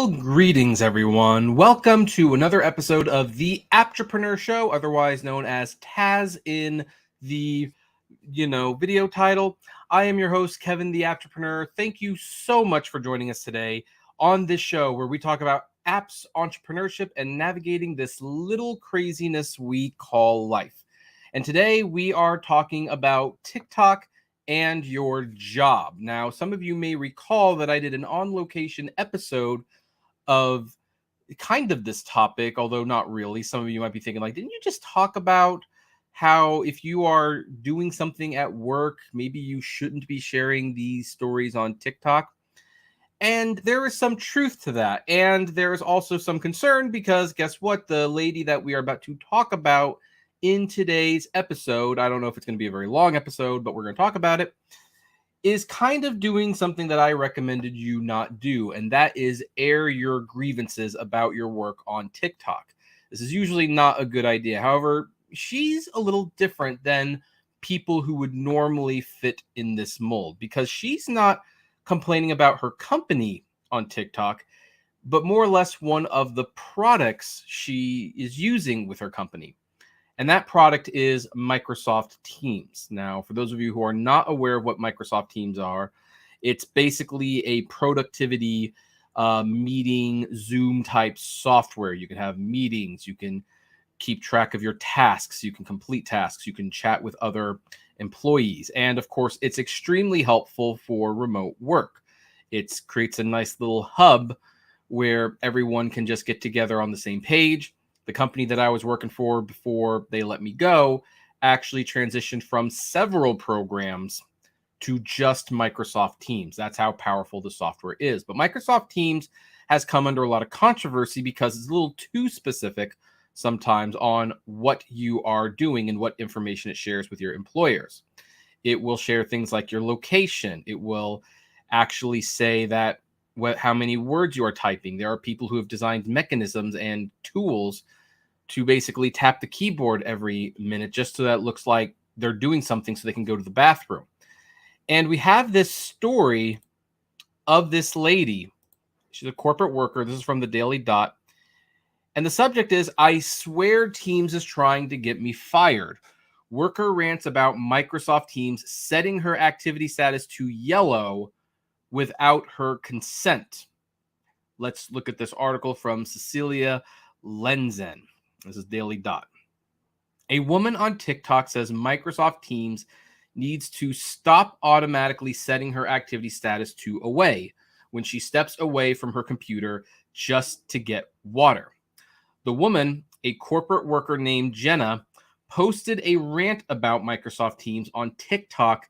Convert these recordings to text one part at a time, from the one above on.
Well, greetings, everyone. Welcome to another episode of the Apptrepreneur Show, otherwise known as TAS in the, video title. I am your host, Kevin the Apptrepreneur. Thank you so much for joining us today on this show where we talk about apps, entrepreneurship, and navigating this little craziness we call life. And today we are talking about TikTok and your job. Now, some of you may recall that I did an on-location episode of kind of this topic, although not really. Some of you might be thinking, like, didn't you just talk about how if you are doing something at work, maybe you shouldn't be sharing these stories on TikTok? And there is some truth to that. And there is also some concern because guess what? The lady that we are about to talk about in today's episode, I don't know if it's going to be a very long episode, but we're going to talk about it, is kind of doing something that I recommended you not do, and that is air your grievances about your work on TikTok. This is usually not a good idea. However, she's a little different than people who would normally fit in this mold because she's not complaining about her company on TikTok, but more or less one of the products she is using with her company. And that product is Microsoft Teams. Now, for those of you who are not aware of what Microsoft Teams are, it's basically a productivity meeting Zoom type software. You can have meetings, you can keep track of your tasks, you can complete tasks, you can chat with other employees. And of course, it's extremely helpful for remote work. It creates a nice little hub where everyone can just get together on the same page. The company that I was working for before they let me go actually transitioned from several programs to just Microsoft Teams. That's how powerful the software is. But Microsoft Teams has come under a lot of controversy because it's a little too specific sometimes on what you are doing and what information it shares with your employers. It will share things like your location. It will actually say that how many words you are typing. There are people who have designed mechanisms and tools to basically tap the keyboard every minute just so that it looks like they're doing something so they can go to the bathroom. And we have this story of this lady. She's a corporate worker. This is from the Daily Dot. And the subject is, I swear Teams is trying to get me fired. Worker rants about Microsoft Teams setting her activity status to yellow without her consent. Let's look at this article from Cecilia Lenzen. This is Daily Dot. A woman on TikTok says Microsoft Teams needs to stop automatically setting her activity status to away when she steps away from her computer just to get water. The woman, a corporate worker named Jenna, posted a rant about Microsoft Teams on TikTok.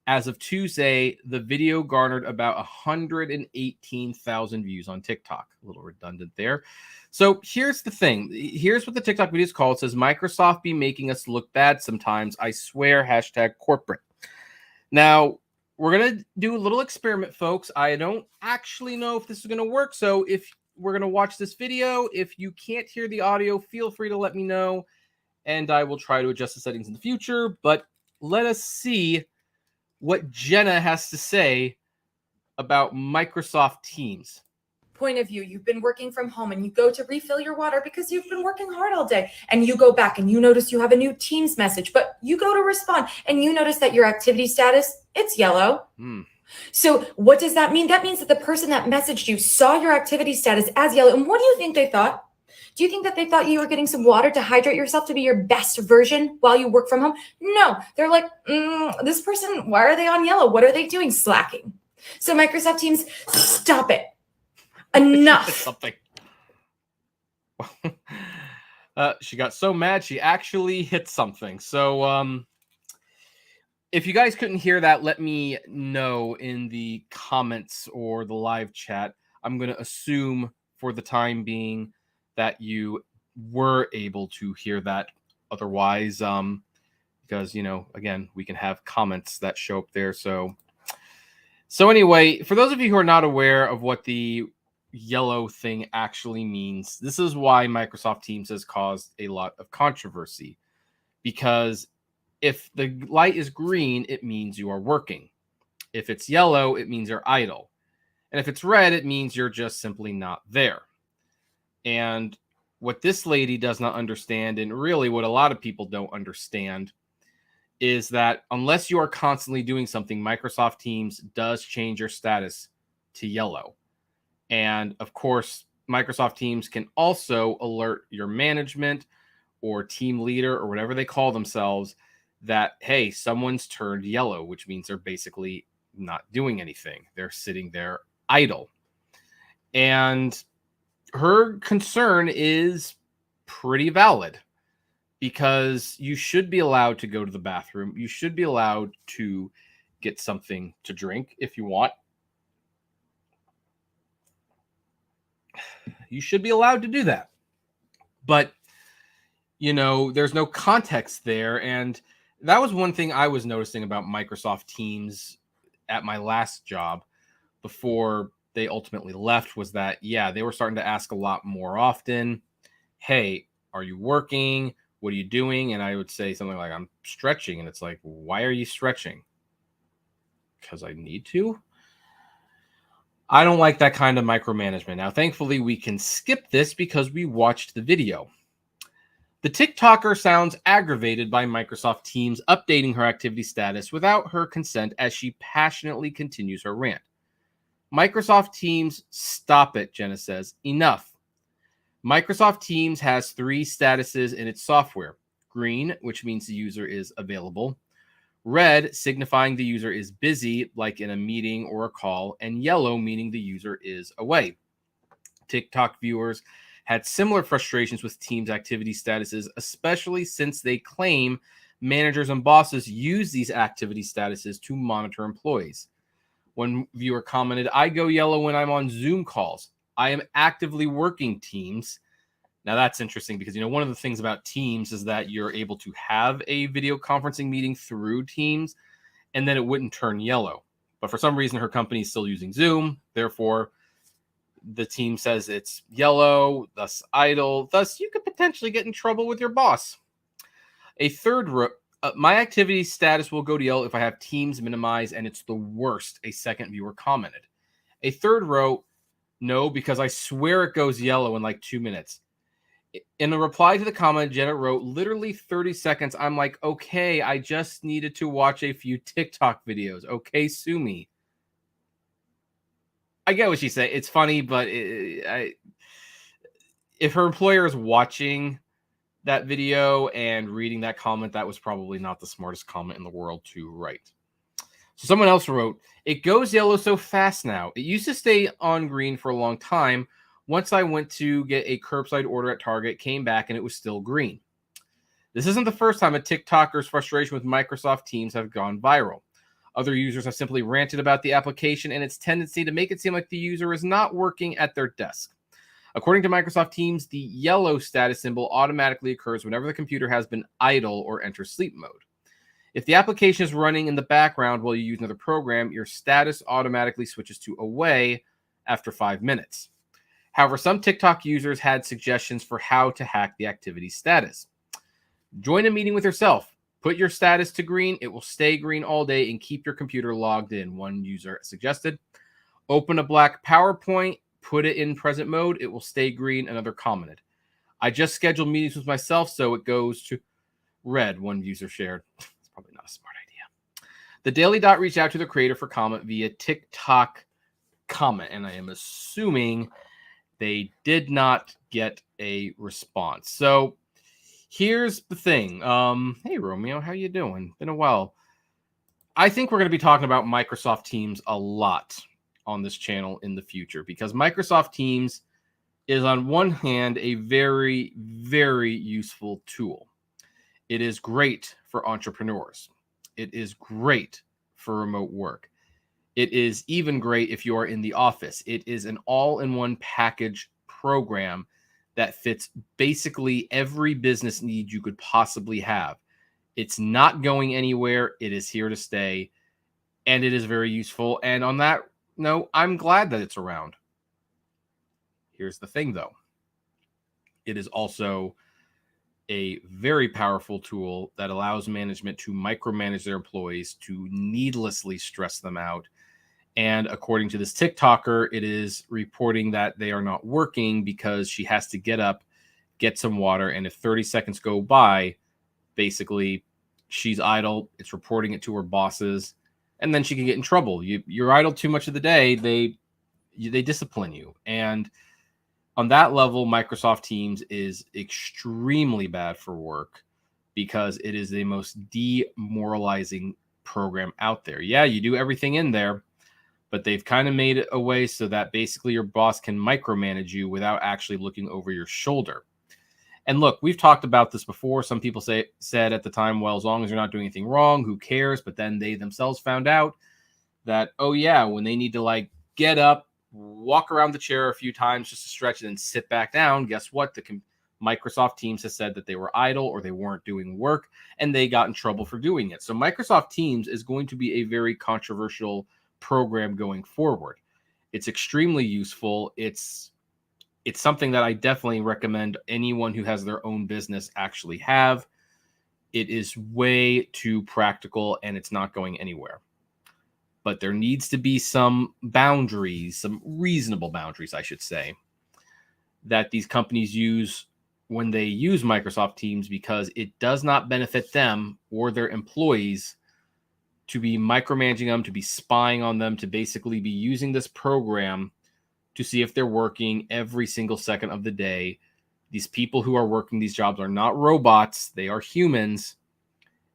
As of Tuesday, the video garnered about 118,000 views on TikTok. A little redundant there. So here's the thing. Here's what the TikTok video is called. It says, Microsoft be making us look bad sometimes. I swear, #corporate. Now, we're going to do a little experiment, folks. I don't actually know if this is going to work. So if we're going to watch this video, if you can't hear the audio, feel free to let me know. And I will try to adjust the settings in the future. But let us see what Jenna has to say about Microsoft Teams. Point of view, you've been working from home and you go to refill your water because you've been working hard all day, and you go back and you notice you have a new Teams message, but you go to respond and you notice that your activity status, it's yellow. So what does that mean? That means that the person that messaged you saw your activity status as yellow. And what do you think they thought? Do you think that they thought you were getting some water to hydrate yourself to be your best version while you work from home? No, they're like, this person, why are they on yellow? What are they doing? Slacking. So Microsoft Teams, stop it. Enough. Something. She got so mad, she actually hit something. So if you guys couldn't hear that, let me know in the comments or the live chat. I'm going to assume for the time being that you were able to hear that. Otherwise, because, again, we can have comments that show up there. So anyway, for those of you who are not aware of what the yellow thing actually means, this is why Microsoft Teams has caused a lot of controversy. Because if the light is green, it means you are working. If it's yellow, it means you're idle. And if it's red, it means you're just simply not there. And what this lady does not understand, and really what a lot of people don't understand, is that unless you are constantly doing something, Microsoft Teams does change your status to yellow. And of course, Microsoft Teams can also alert your management or team leader or whatever they call themselves that, hey, someone's turned yellow, which means they're basically not doing anything. They're sitting there idle. And her concern is pretty valid, because you should be allowed to go to the bathroom. You should be allowed to get something to drink if you want. You should be allowed to do that. But, there's no context there. And that was one thing I was noticing about Microsoft Teams at my last job before they ultimately left, was that, they were starting to ask a lot more often, hey, are you working? What are you doing? And I would say something like, I'm stretching. And it's like, why are you stretching? Because I need to. I don't like that kind of micromanagement. Now, thankfully, we can skip this because we watched the video. The TikToker sounds aggravated by Microsoft Teams updating her activity status without her consent as she passionately continues her rant. Microsoft Teams, stop it, Jenna says. Enough. Microsoft Teams has 3 statuses in its software. Green, which means the user is available. Red, signifying the user is busy, like in a meeting or a call. And yellow, meaning the user is away. TikTok viewers had similar frustrations with Teams activity statuses, especially since they claim managers and bosses use these activity statuses to monitor employees. One viewer commented, I go yellow when I'm on Zoom calls. I am actively working Teams. Now that's interesting because, one of the things about Teams is that you're able to have a video conferencing meeting through Teams and then it wouldn't turn yellow. But for some reason, her company is still using Zoom. Therefore, the team says it's yellow, thus idle. Thus, you could potentially get in trouble with your boss. A third my activity status will go to yellow if I have Teams minimized and it's the worst, a second viewer commented. A third wrote, no, because I swear it goes yellow in like 2 minutes. In the reply to the comment, Jenna wrote, literally 30 seconds. I'm like, okay, I just needed to watch a few TikTok videos. Okay, sue me. I get what she's saying. It's funny, but if her employer is watching that video and reading that comment, that was probably not the smartest comment in the world to write. So someone else wrote, it goes yellow so fast now. It used to stay on green for a long time. Once I went to get a curbside order at Target, came back, and it was still green. This isn't the first time a TikToker's frustration with Microsoft Teams have gone viral. Other users have simply ranted about the application and its tendency to make it seem like the user is not working at their desk. According to Microsoft Teams, the yellow status symbol automatically occurs whenever the computer has been idle or enters sleep mode. If the application is running in the background while you use another program, your status automatically switches to away after 5 minutes. However, some TikTok users had suggestions for how to hack the activity status. Join a meeting with yourself. Put your status to green. It will stay green all day and keep your computer logged in, one user suggested. Open a black PowerPoint. Put it in present mode. It will stay green, another commented. I just scheduled meetings with myself, so it goes to red, one user shared. It's probably not a smart idea. The Daily Dot reached out to the creator for comment via TikTok comment, and I am assuming they did not get a response. So here's the thing. Hey, Romeo, how you doing? Been a while. I think we're going to be talking about Microsoft Teams a lot on this channel in the future, because Microsoft Teams is, on one hand, a very, very useful tool. It is great for entrepreneurs. It is great for remote work. It is even great if you are in the office. It is an all-in-one package program that fits basically every business need you could possibly have. It's not going anywhere. It is here to stay, and it is very useful. And on that note, I'm glad that it's around. Here's the thing, though. It is also a very powerful tool that allows management to micromanage their employees, to needlessly stress them out, And according to this TikToker, it is reporting that they are not working because she has to get up, get some water, and if 30 seconds go by, basically she's idle. It's reporting it to her bosses, and then she can get in trouble. You're idle too much of the day, they discipline you. And on that level, Microsoft Teams is extremely bad for work because it is the most demoralizing program out there. Yeah, you do everything in there, but they've kind of made it a way so that basically your boss can micromanage you without actually looking over your shoulder. And look, we've talked about this before. Some people said at the time, well, as long as you're not doing anything wrong, who cares? But then they themselves found out that, oh yeah, when they need to like get up, walk around the chair a few times just to stretch and then sit back down, guess what? Microsoft Teams has said that they were idle or they weren't doing work, and they got in trouble for doing it. So Microsoft Teams is going to be a very controversial program going forward. It's extremely useful. It's something that I definitely recommend anyone who has their own business actually have. It is way too practical and it's not going anywhere. But there needs to be some boundaries, some reasonable boundaries, I should say, that these companies use when they use Microsoft Teams, because it does not benefit them or their employees to be micromanaging them, to be spying on them, to basically be using this program to see if they're working every single second of the day. These people who are working these jobs are not robots. They are humans,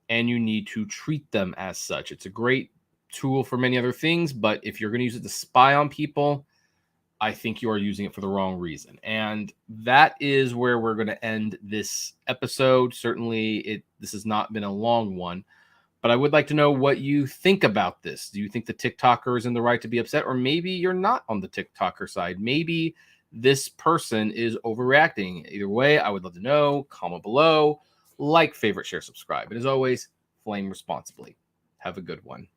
and you need to treat them as such. It's a great tool for many other things, but if you're going to use it to spy on people, I think you are using it for the wrong reason. And that is where we're going to end this episode. Certainly, this has not been a long one, but I would like to know what you think about this. Do you think the TikToker is in the right to be upset? Or maybe you're not on the TikToker side. Maybe this person is overreacting. Either way, I would love to know. Comment below. Like, favorite, share, subscribe. And as always, flame responsibly. Have a good one.